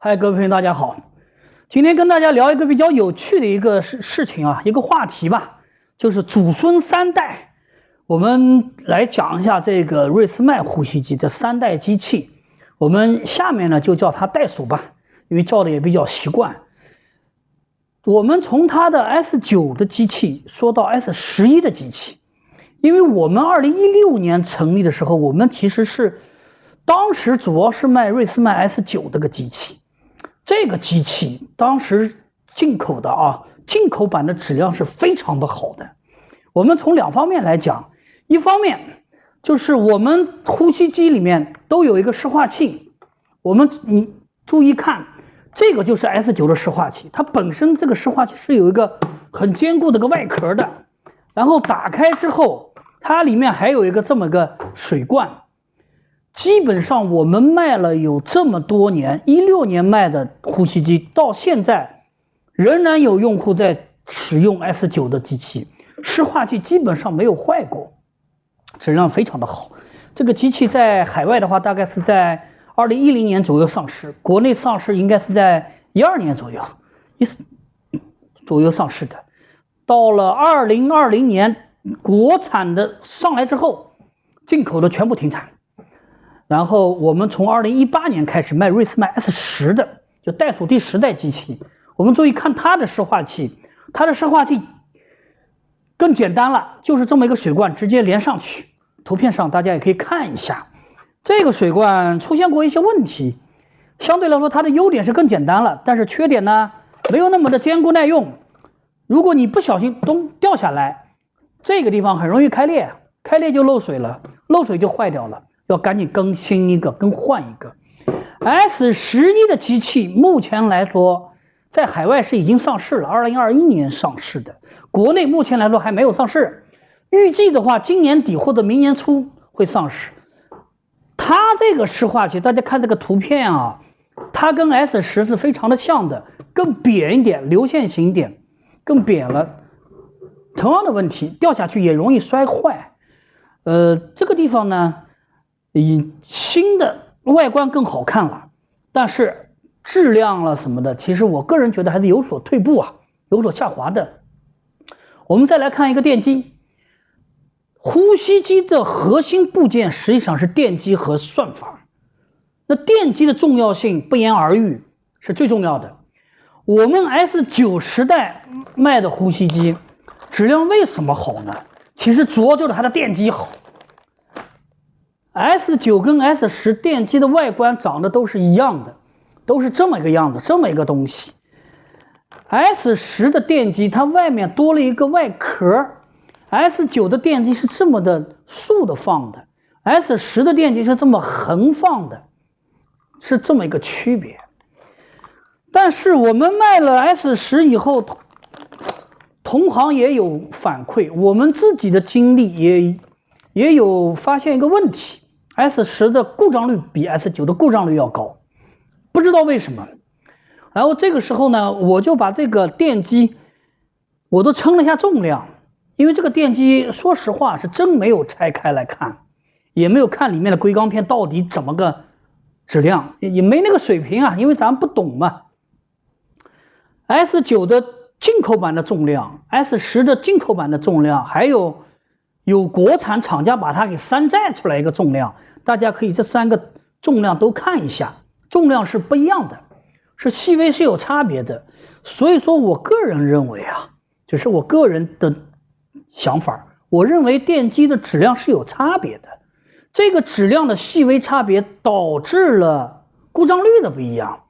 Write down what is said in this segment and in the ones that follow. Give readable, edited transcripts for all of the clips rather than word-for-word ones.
嗨，各位朋友，大家好。今天跟大家聊一个比较有趣的一个事情啊，一个话题吧，就是祖孙三代。我们来讲一下这个瑞斯麦呼吸机的三代机器。我们下面呢就叫它袋鼠吧，因为叫的也比较习惯。我们从它的 S9 的机器说到 S11的机器，因为我们2016年成立的时候，我们其实是当时主要是卖瑞斯麦 S9 这个机器。这个机器当时进口的进口版的质量是非常的好的。我们从两方面来讲，一方面就是我们呼吸机里面都有一个湿化器，你注意看，这个就是 S9 的湿化器，它本身这个湿化器是有一个很坚固的个外壳的，然后打开之后，它里面还有一个这么个水罐。基本上我们卖了有这么多年，16年卖的呼吸机到现在，仍然有用户在使用 S9 的机器，湿化器基本上没有坏过，质量非常的好。这个机器在海外的话，大概是在2010年左右上市，国内上市应该是在12年左右左右上市的。到了2020年，国产的上来之后，进口的全部停产。然后我们从2018年开始卖瑞斯麦 S10 的，就袋鼠第10代机器。我们注意看它的湿化器，它的湿化器更简单了，就是这么一个水罐直接连上去。图片上大家也可以看一下，这个水罐出现过一些问题，相对来说它的优点是更简单了，但是缺点呢没有那么的坚固耐用。如果你不小心掉下来，这个地方很容易开裂，开裂就漏水了，漏水就坏掉了。要赶紧更新一个，更换一个。S11的机器目前来说，在海外是已经上市了，2021年上市的，国内目前来说还没有上市。预计的话，今年底或者明年初会上市。它这个湿化器，大家看这个图片啊，它跟 S10是非常的像的，更扁一点，流线型一点，更扁了。同样的问题，掉下去也容易摔坏。这个地方呢，新的外观更好看了，但是质量了什么的，其实我个人觉得还是有所退步啊，有所下滑的。我们再来看一个电机，呼吸机的核心部件实际上是电机和算法。那电机的重要性不言而喻，是最重要的。我们 S9 时代卖的呼吸机质量为什么好呢？其实主要就是它的电机好。S9 跟 S10 电机的外观长得都是一样的，都是这么一个样子，这么一个东西。S10 的电机它外面多了一个外壳， S9 的电机是这么的竖的放的， S10 的电机是这么横放的，是这么一个区别。但是我们卖了 S10 以后，同行也有反馈，我们自己的经历也有发现一个问题。S10 的故障率比 S9 的故障率要高，不知道为什么。然后这个时候呢，我就把这个电机我都称了一下重量，因为这个电机说实话是真没有拆开来看，也没有看里面的硅钢片到底怎么个质量，也没那个水平啊，因为咱不懂嘛。S9 的进口版的重量， S10 的进口版的重量，还有国产厂家把它给山寨出来一个重量，大家可以这3个重量都看一下，重量是不一样的，是细微是有差别的。所以说我个人认为啊，只是我个人的想法，我认为电机的质量是有差别的，这个质量的细微差别导致了故障率的不一样，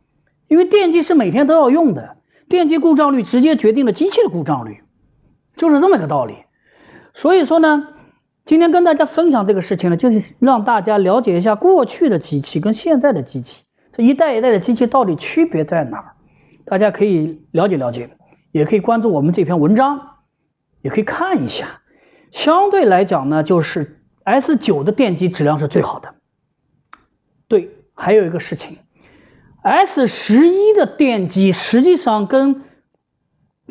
因为电机是每天都要用的，电机故障率直接决定了机器的故障率，就是这么个道理。所以说呢，今天跟大家分享这个事情呢，就是让大家了解一下过去的机器跟现在的机器，这一代一代的机器到底区别在哪儿，大家可以了解了解，也可以关注我们这篇文章，也可以看一下。相对来讲呢，就是 S9 的电机质量是最好的。对，还有一个事情， S11 的电机实际上跟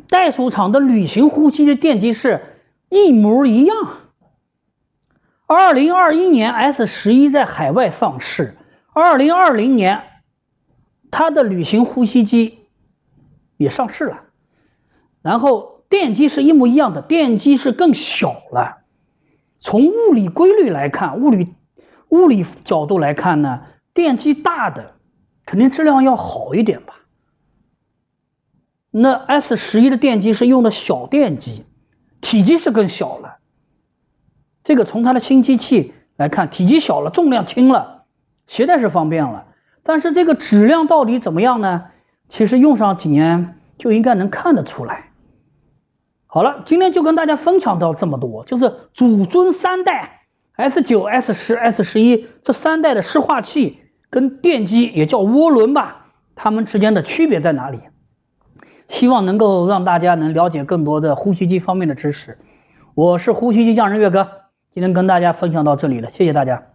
袋鼠厂的旅行呼吸的电机是一模一样。2021年 S11 在海外上市，2020年它的旅行呼吸机也上市了，然后电机是一模一样的，电机是更小了。从物理规律来看，物理角度来看呢，电机大的肯定质量要好一点吧。那 S11的电机是用的小电机，体积是更小了。这个从它的新机器来看，体积小了，重量轻了，携带是方便了。但是这个质量到底怎么样呢？其实用上几年就应该能看得出来。好了，今天就跟大家分享到这么多，就是祖孙三代 S9、S10、S11这3代的湿化器跟电机也叫涡轮吧，它们之间的区别在哪里？希望能够让大家能了解更多的呼吸机方面的知识。我是呼吸机匠人岳哥，今天跟大家分享到这里了，谢谢大家。